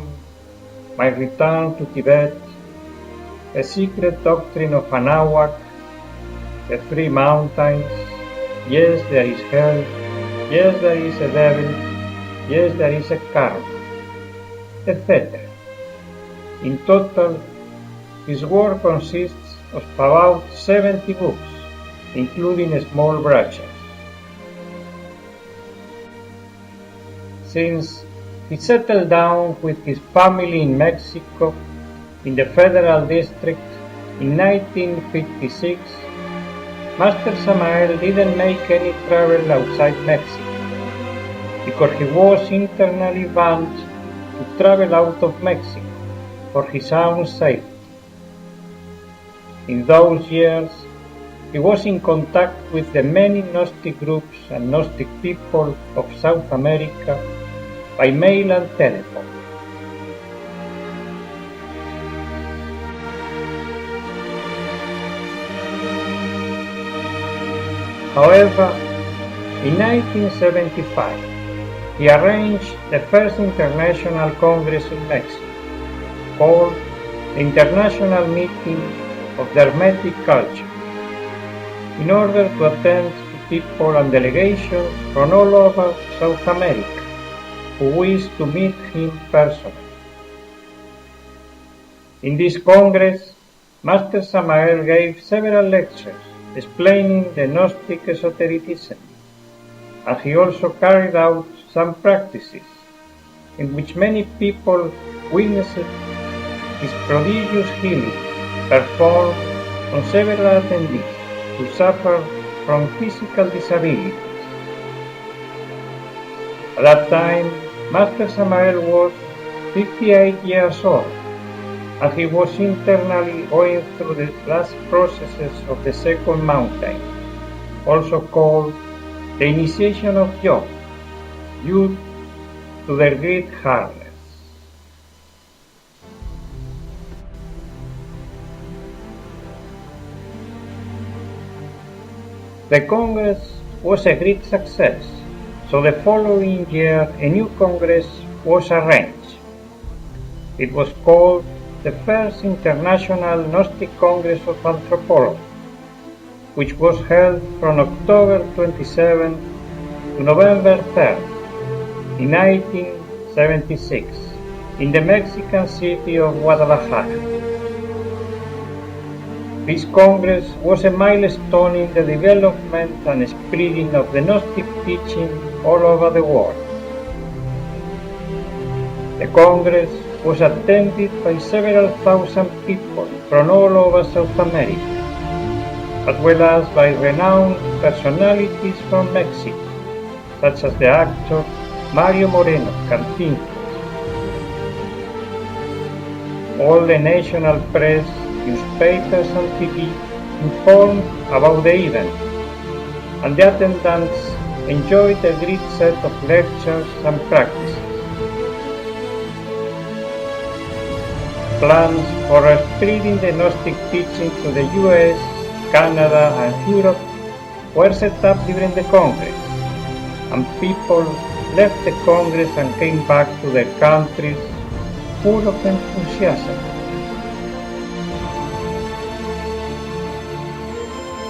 S1: My Return to Tibet, The Secret Doctrine of Anahuac, The 3 Mountains, Yes, There is Hell, Yes, There is a Devil, Yes, There is a Karma, etc. In total, his work consists of about 70 books, including small brochures. Since he settled down with his family in Mexico, in the Federal District, in 1956, Master Samael didn't make any travel outside Mexico, because he was internally banned to travel out of Mexico for his own safety. In those years, he was in contact with the many Gnostic groups and Gnostic people of South America by mail and telephone. However, in 1975, he arranged the first international congress in Mexico, called the International Meeting of the Hermetic Culture, in order to attend to people and delegations from all over South America who wished to meet him personally. In this congress, Master Samael gave several lectures explaining the Gnostic esotericism, and he also carried out some practices in which many people witnessed his prodigious healing performed on several attendees who suffered from physical disabilities. At that time, Master Samael was 58 years old, and he was internally going through the last processes of the second mountain, also called the initiation of yoga, due to their great hardness. The Congress was a great success, so the following year a new Congress was arranged. It was called the First International Gnostic Congress of Anthropology, which was held from October 27 to November 3 in 1976 in the Mexican city of Guadalajara. This Congress was a milestone in the development and spreading of the Gnostic teaching all over the world. The Congress was attended by several thousand people from all over South America, as well as by renowned personalities from Mexico, such as the actor Mario Moreno Cantinflas. All the national press, newspapers and TV informed about the event, and the attendants enjoyed a great set of lectures and practices. Plans for spreading the Gnostic teaching to the US, Canada and Europe were set up during the Congress, and people left the Congress and came back to their countries full of enthusiasm.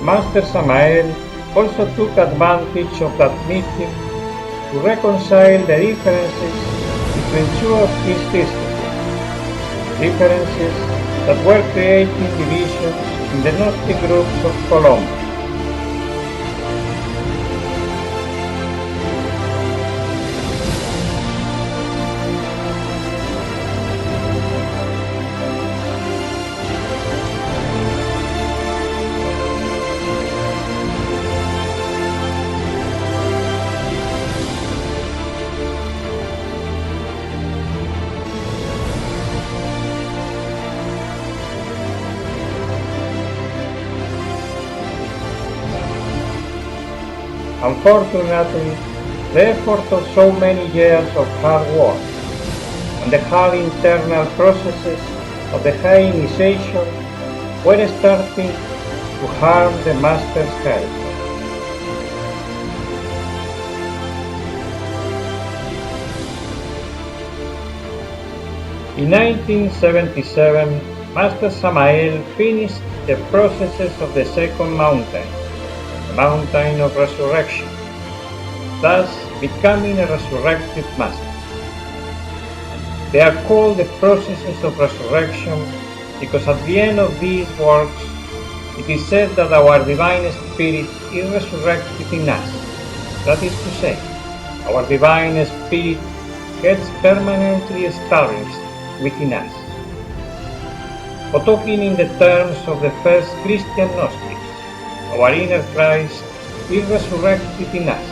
S1: Master Samael also took advantage of that meeting to reconcile the differences between two of his systems, differences that were creating divisions in the Gnostic groups of Colombia. Unfortunately, the effort of so many years of hard work and the hard internal processes of the high initiation were starting to harm the Master's health. In 1977, Master Samael finished the processes of the second mountain, Mountain of Resurrection, thus becoming a resurrected master. They are called the processes of resurrection because at the end of these works it is said that our divine spirit is resurrected in us. That is to say, our divine spirit gets permanently established within us. Or talking in the terms of the first Christian Gnostics, our inner Christ is resurrected in us.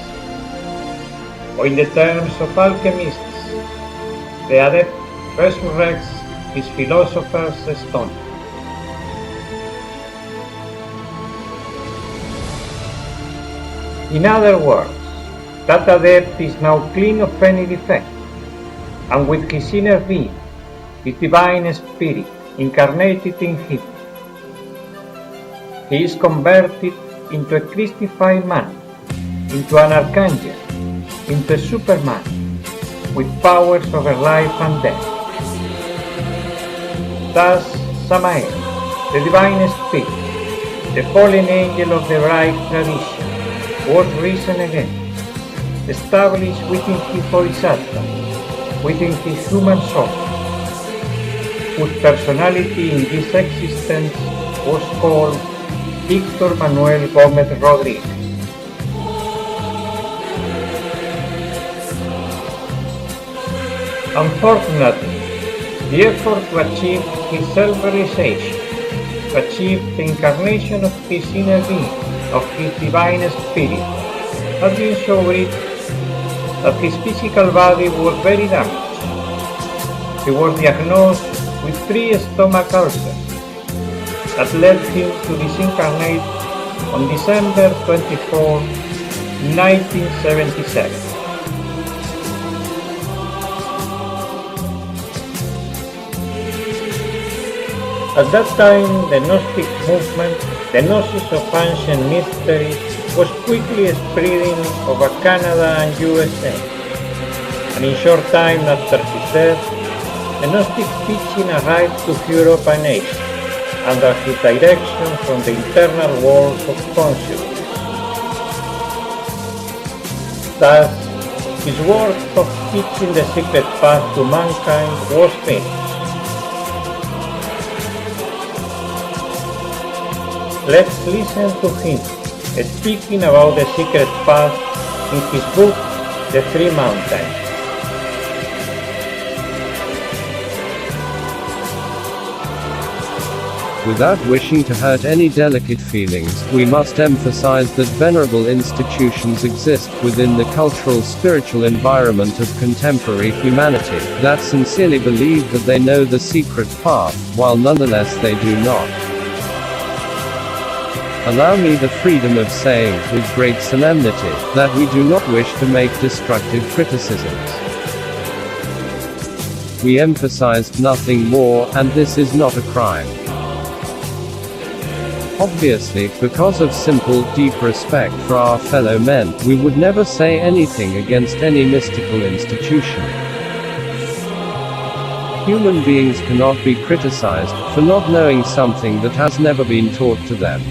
S1: Or in the terms of alchemists, the the adept resurrects his philosopher's stone. In other words, that adept is now clean of any defect, and with his inner being, his divine spirit incarnated in him, he is converted into a Christified man, into an archangel, into a superman, with powers over life and death. Thus, Samael, the divine spirit, the fallen angel of the right tradition, was risen again, established within his bodhisattva, within his human soul, whose personality in this existence was called Victor Manuel Gómez Rodríguez. Unfortunately, the effort to achieve his self-realization, to achieve the incarnation of his inner being, of his divine spirit, had been so great that his physical body was very damaged. He was diagnosed with 3 stomach ulcers that led him to disincarnate on December 24, 1977. At that time, the Gnostic movement, the Gnosis of ancient mystery, was quickly spreading over Canada and USA, and in short time after his death, the Gnostic teaching arrived to Europe and Asia, under his direction from the internal world of consciousness. Thus, his work of teaching the secret path to mankind was finished. Let's listen to him speaking about the secret path in his book, The 3 Mountains.
S3: Without wishing to hurt any delicate feelings, we must emphasize that venerable institutions exist within the cultural spiritual environment of contemporary humanity, that sincerely believe that they know the secret path, while nonetheless they do not. Allow me the freedom of saying, with great solemnity, that we do not wish to make destructive criticisms. We emphasize nothing more, and this is not a crime. Obviously, because of simple, deep respect for our fellow men, we would never say anything against any mystical institution. Human beings cannot be criticized for not knowing something that has never been taught to them.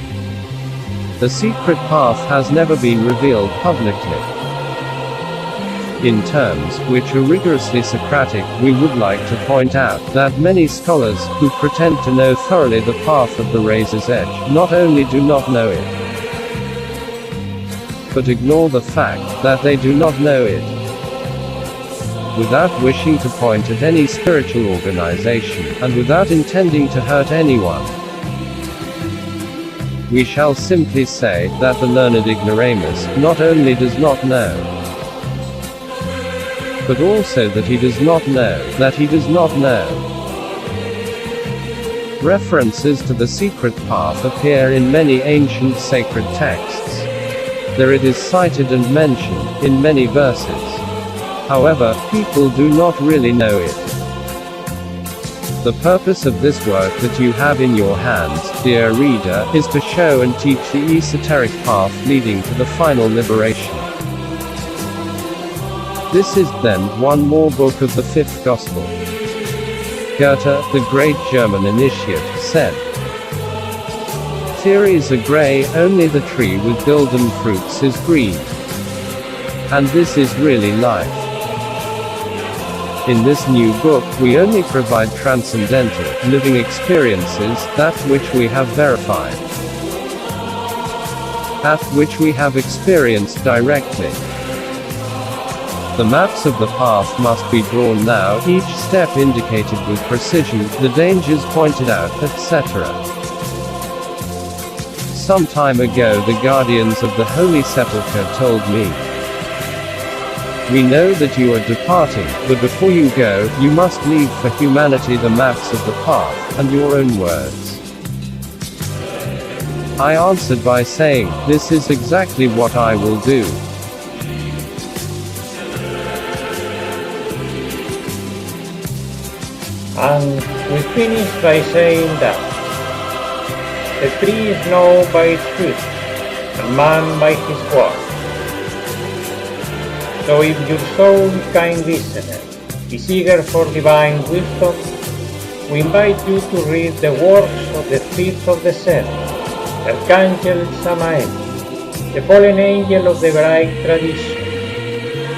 S3: The secret path has never been revealed publicly. In terms which are rigorously Socratic, we would like to point out that many scholars, who pretend to know thoroughly the path of the razor's edge, not only do not know it, but ignore the fact that they do not know it. Without wishing to point at any spiritual organization, and without intending to hurt anyone, we shall simply say that the learned ignoramus not only does not know, but also that he does not know, that he does not know. References to the secret path appear in many ancient sacred texts. There it is cited and mentioned, in many verses. However, people do not really know it. The purpose of this work that you have in your hands, dear reader, is to show and teach the esoteric path leading to the final liberation. This is, then, one more book of the 5th Gospel. Goethe, the great German initiate, said, "Theories are grey, only the tree with golden fruits is green. And this is really life." In this new book, we only provide transcendental, living experiences, that which we have verified, that which we have experienced directly. The maps of the path must be drawn now, each step indicated with precision, the dangers pointed out, etc. Some time ago the guardians of the Holy Sepulchre told me, We know that you are departing, but before you go, you must leave for humanity the maps of the path, and your own words. I answered by saying, this is exactly what I will do.
S1: And we finish by saying that the tree is known by its fruit, and man by his work. So if your soul, kind listener, is eager for divine wisdom, we invite you to read the works of the fifth of the seven, Archangel Samael, the fallen angel of the Hebraic tradition,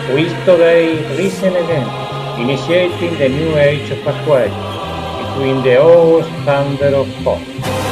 S1: who is today risen again, initiating the new age of Aquarius, between the awe thunder of hope.